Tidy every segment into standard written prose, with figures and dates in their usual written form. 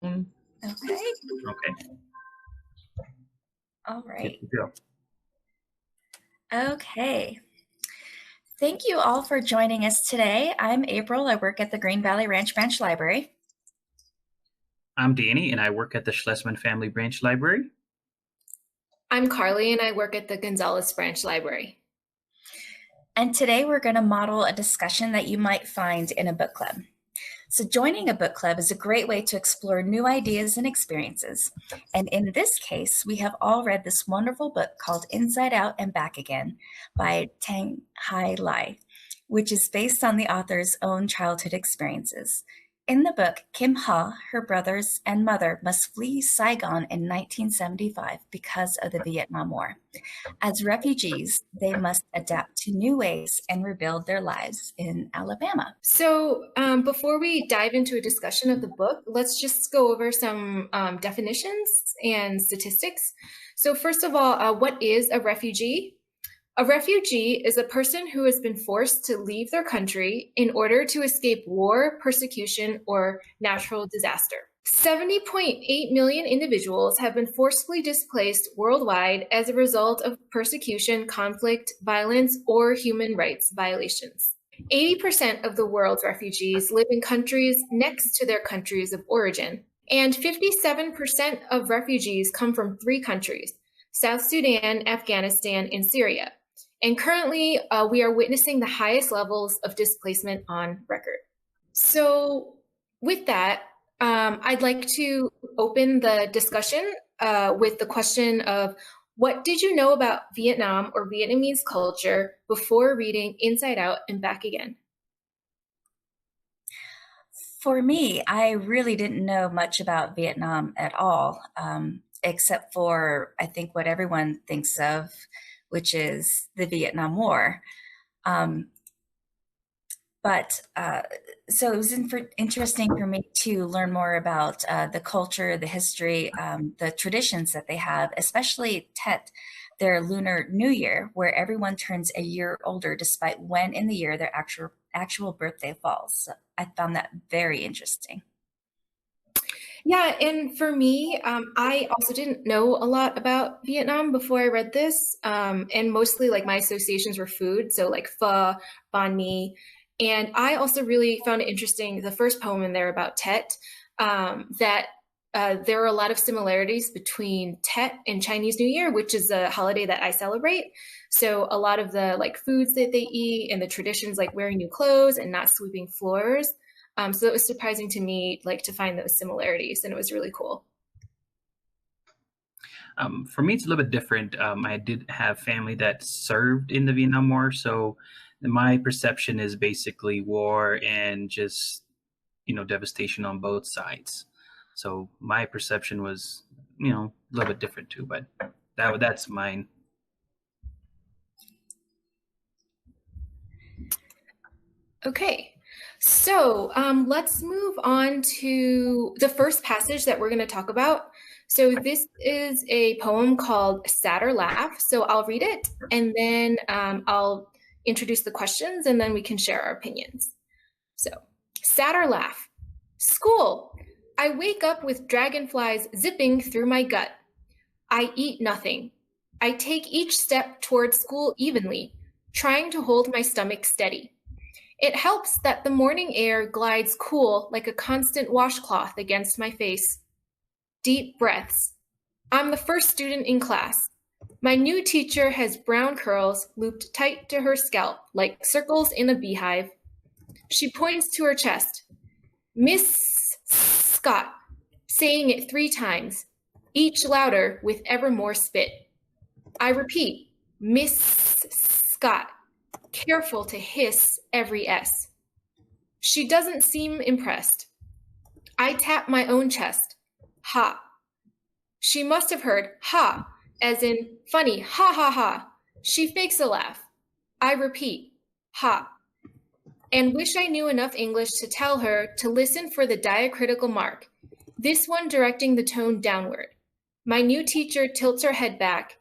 Mm, Okay. Okay, All good right. to go. Okay. Thank you all for joining us today. I'm April. I work at the Green Valley Ranch Branch Library. I'm Danny, and I work at the Schlesman Family Branch Library. I'm Carly, and I work at the Gonzales Branch Library. And today we're going to model a discussion that you might find in a book club. So joining a book club is a great way to explore new ideas and experiences. And in this case, we have all read this wonderful book called Inside Out and Back Again by Thanhhà Lại, which is based on the author's own childhood experiences. In the book, Kim Ha, her brothers, and mother must flee Saigon in 1975 because of the Vietnam War. As refugees, they must adapt to new ways and rebuild their lives in Alabama. So before we dive into a discussion of the book, let's just go over some definitions and statistics. So first of all, what is a refugee? A refugee is a person who has been forced to leave their country in order to escape war, persecution, or natural disaster. 70.8 million individuals have been forcibly displaced worldwide as a result of persecution, conflict, violence, or human rights violations. 80% of the world's refugees live in countries next to their countries of origin, and 57% of refugees come from 3 countries: South Sudan, Afghanistan, and Syria. And currently, we are witnessing the highest levels of displacement on record. So with that, I'd like to open the discussion with the question of, what did you know about Vietnam or Vietnamese culture before reading Inside Out and Back Again? For me, I really didn't know much about Vietnam at all, except for, I think, what everyone thinks of, which is the Vietnam War. So it was interesting for me to learn more about the culture, the history, the traditions that they have, especially Tet, their Lunar New Year, where everyone turns a year older despite when in the year their actual birthday falls. So I found that very interesting. Yeah, and for me, I also didn't know a lot about Vietnam before I read this, and mostly like my associations were food, so like pho, banh mi, and I also really found it interesting, the first poem in there about Tet, that there are a lot of similarities between Tet and Chinese New Year, which is a holiday that I celebrate. So a lot of the like foods that they eat and the traditions, like wearing new clothes and not sweeping floors. So it was surprising to me, like, to find those similarities, and it was really cool. For me, it's a little bit different. I did have family that served in the Vietnam War, so my perception is basically war and just devastation on both sides. So my perception was a little bit different too, but that's mine. Okay, so let's move on to the first passage that we're going to talk about. So this is a poem called Sad or Laugh. So I'll read it, and then I'll introduce the questions, and then we can share our opinions. So, Sad or Laugh. School. I wake up with dragonflies zipping through my gut. I eat nothing. I take each step toward school evenly, trying to hold my stomach steady. It helps that the morning air glides cool like a constant washcloth against my face. Deep breaths. I'm the first student in class. My new teacher has brown curls looped tight to her scalp like circles in a beehive. She points to her chest. Miss Scott, saying it 3 times, each louder with ever more spit. I repeat, Miss Scott, careful to hiss every S. She doesn't seem impressed. I tap my own chest. Ha. She must have heard ha, as in funny, ha ha ha. She fakes a laugh. I repeat, ha. And wish I knew enough English to tell her to listen for the diacritical mark, this one directing the tone downward. My new teacher tilts her head back,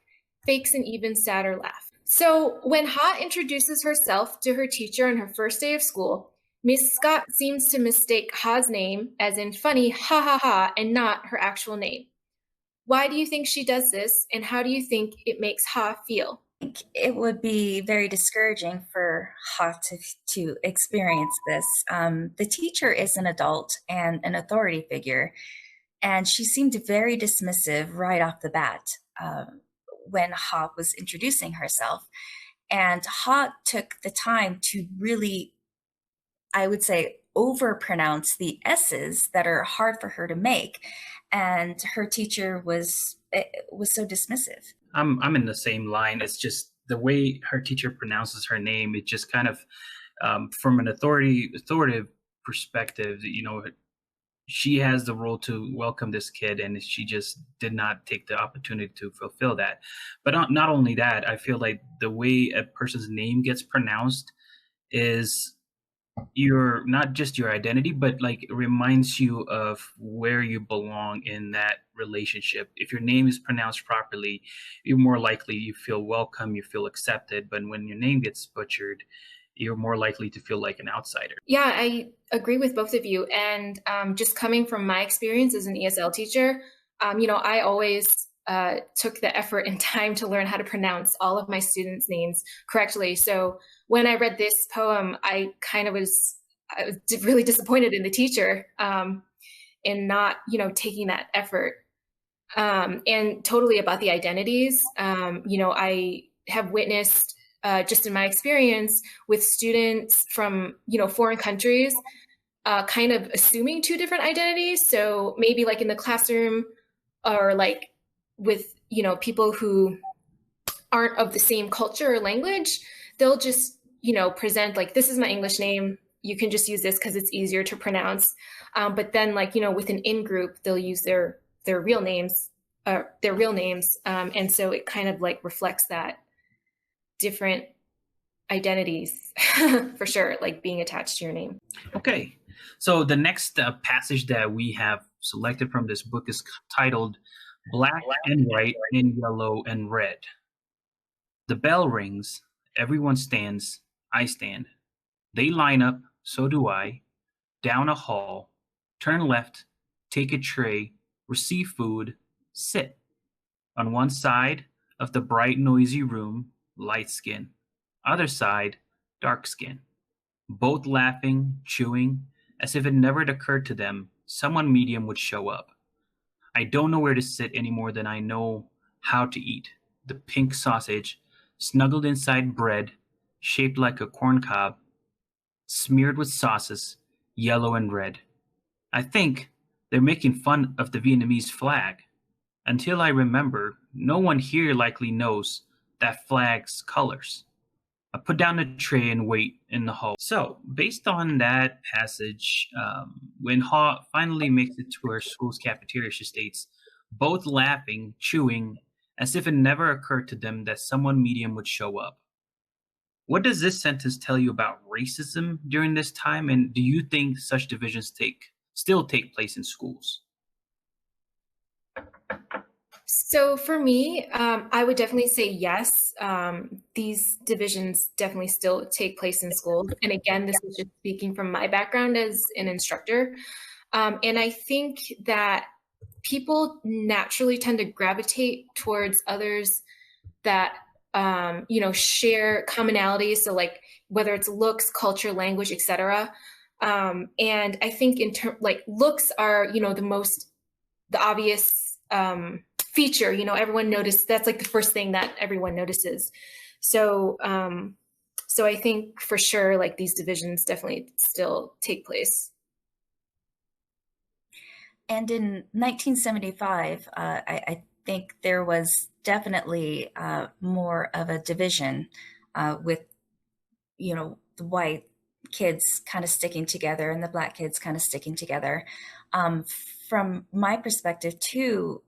fakes an even sadder laugh. So when Ha introduces herself to her teacher on her first day of school, Miss Scott seems to mistake Ha's name, as in funny, ha ha ha, and not her actual name. Why do you think she does this, and how do you think it makes Ha feel? I think it would be very discouraging for Ha to experience this. The teacher is an adult and an authority figure, and she seemed very dismissive right off the bat when Ha was introducing herself. And Ha took the time to really, I would say, overpronounce the S's that are hard for her to make. And her teacher was so dismissive. I'm in the same line. It's just the way her teacher pronounces her name. It just kind of, from an authoritative perspective, she has the role to welcome this kid, and she just did not take the opportunity to fulfill that. But not only that, I feel like the way a person's name gets pronounced is your not just your identity, but like it reminds you of where you belong in that relationship. If your name is pronounced properly, you're more likely you feel welcome, you feel accepted. But when your name gets butchered, you're more likely to feel like an outsider. Yeah, I agree with both of you. And just coming from my experience as an ESL teacher, I always took the effort and time to learn how to pronounce all of my students' names correctly. So when I read this poem, I was really disappointed in the teacher in not, taking that effort. And totally about the identities. I have witnessed just in my experience with students from, foreign countries, kind of assuming two different identities. So maybe like in the classroom or like with, people who aren't of the same culture or language, they'll just, present like, this is my English name. You can just use this because it's easier to pronounce. But then like, with an in-group, they'll use their real names, and so it kind of like reflects that different identities for sure, like being attached to your name. Okay, so the next passage that we have selected from this book is titled Black and White and Yellow and Red. The bell rings, everyone stands, I stand. They line up, so do I. Down a hall, turn left, take a tray, receive food, sit. On one side of the bright, noisy room, light skin. Other side, dark skin. Both laughing, chewing, as if it never occurred to them someone medium would show up. I don't know where to sit any more than I know how to eat. The pink sausage, snuggled inside bread, shaped like a corn cob, smeared with sauces, yellow and red. I think they're making fun of the Vietnamese flag. Until I remember, no one here likely knows that flag's colors. I put down the tray and wait in the hall. So, based on that passage, when Ha finally makes it to her school's cafeteria, she states, both laughing, chewing, as if it never occurred to them that someone medium would show up. What does this sentence tell you about racism during this time, and do you think such divisions still take place in schools? So for me, I would definitely say yes. These divisions definitely still take place in schools. And again, this is just speaking from my background as an instructor. And I think that people naturally tend to gravitate towards others that, share commonalities. So like whether it's looks, culture, language, etc. And I think like looks are, the obvious feature, everyone noticed. That's like the first thing that everyone notices. So I think for sure, like these divisions definitely still take place. And in 1975, I think there was definitely more of a division with, the white kids kind of sticking together and the black kids kind of sticking together. From my perspective too,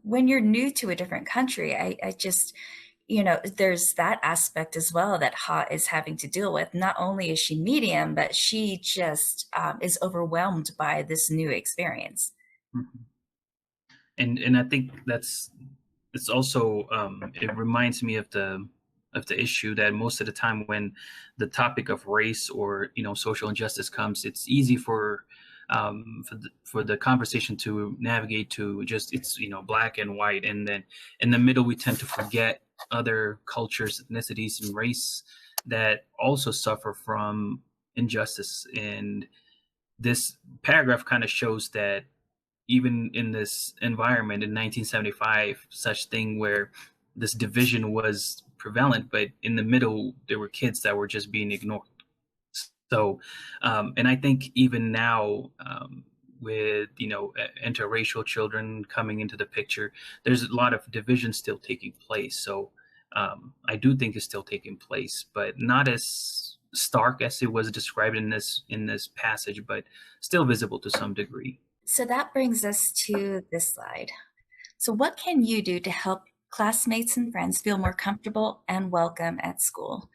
when you're new to a different country, I just, there's that aspect as well that Ha is having to deal with. Not only is she medium, but she just is overwhelmed by this new experience. Mm-hmm. And I think it's also it reminds me of the the issue, that most of the time when the topic of race or social injustice comes, it's easy for the conversation to navigate to just it's black and white, and then in the middle we tend to forget other cultures, ethnicities, and race that also suffer from injustice. And this paragraph kind of shows that even in this environment in 1975, such thing where this division was prevalent, but in the middle there were kids that were just being ignored. So, and I think even now, with interracial children coming into the picture, there's a lot of division still taking place. So, I do think it's still taking place, but not as stark as it was described in this passage, but still visible to some degree. So that brings us to this slide. So what can you do to help classmates and friends feel more comfortable and welcome at school?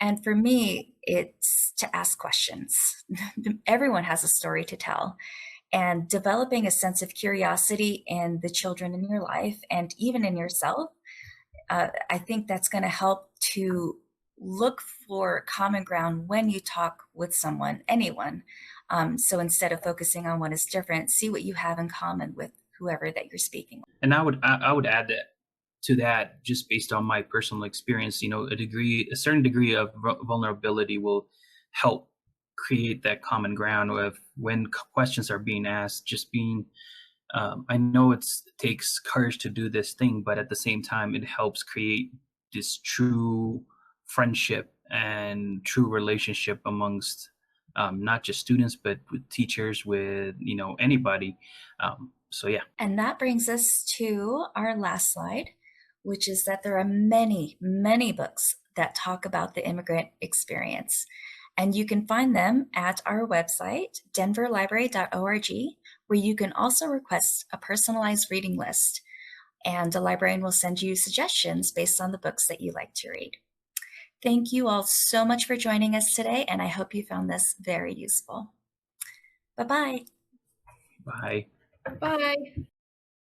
And for me, it's to ask questions. Everyone has a story to tell. And developing a sense of curiosity in the children in your life and even in yourself, I think that's going to help to look for common ground when you talk with someone, anyone. So instead of focusing on what is different, see what you have in common with whoever that you're speaking with. And I would add that to that, just based on my personal experience, a certain degree of vulnerability will help create that common ground of when questions are being asked, just being, I know it takes courage to do this thing, but at the same time, it helps create this true friendship and true relationship amongst not just students, but with teachers, with, anybody. So, yeah. And that brings us to our last slide, which is that there are many, many books that talk about the immigrant experience. And you can find them at our website, denverlibrary.org, where you can also request a personalized reading list. And a librarian will send you suggestions based on the books that you like to read. Thank you all so much for joining us today, and I hope you found this very useful. Bye-bye. Bye. Bye.